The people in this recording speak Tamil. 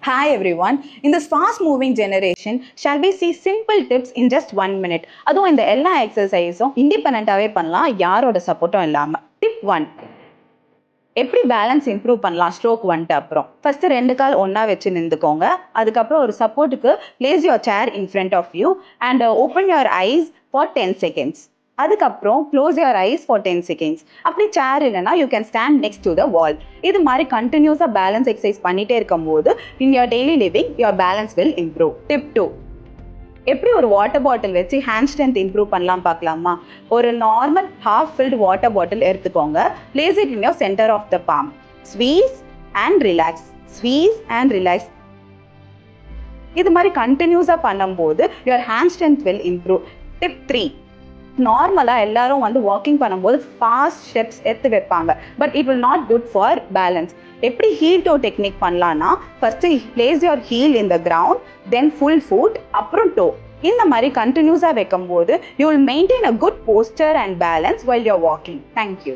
Hi everyone. In this fast moving generation, shall we see simple tips in just 1 minute? அதுவும் இந்த எல்லா எக்ஸசைஸும் இண்டிபெண்டன்ட்டாவே பண்ணலாம், யாரோட சப்போர்ட்டும் இல்லாம. டிப் 1. எப்படி பேலன்ஸ் இம்ப்ரூவ் பண்ணலாம் ஸ்ட்ரோக் வந்துட்டு அப்புறம்? ஃபர்ஸ்ட் 2 கால் ஒண்ணா வச்சு நின்றுக்கோங்க. அதுக்கப்புறம் ஒரு சப்போர்ட்டுக்கு place your chair in front of you and open your eyes for 10 seconds. அதுக்கப்புறம் close your eyes for 10 seconds. அப்படி சேர் இல்லைன்னா you can stand next to the wall. இது மாதிரி கண்டினியூஸாக பேலன்ஸ் எக்ஸசைஸ் பண்ணிட்டே இருக்கும்போது in your daily living your balance will improve. Tip 2. எப்படி ஒரு வாட்டர் பாட்டில் வச்சு ஹேண்ட் ஸ்ட்ரென்த் இம்ப்ரூவ் பண்ணலாம் பார்க்கலாமா? ஒரு normal half field water bottle எடுத்துக்கோங்க. Place it in your centre of the bomb. ஸ்வீஸ் and relax, ஸ்வீஸ் and relax. இது மாதிரி கண்டினியூஸாக பண்ணும்போது your hand strength will improve. Tip 3. நார்மலாக எல்லாரும் வாக்கிங் பண்ணும்போது ஃபாஸ்ட் ஸ்டெப்ஸ் எடுத்து வைப்பாங்க, but it will not good for balance. எப்படி ஹீல் டோ டெக்னிக் பண்ணலான்னா, first place your heel in the ground, then full food, அப்புறம் டோ. இந்த மாதிரி கண்டினியூஸாக வைக்கும்போது you will maintain a good posture and balance while your walking. Thank you.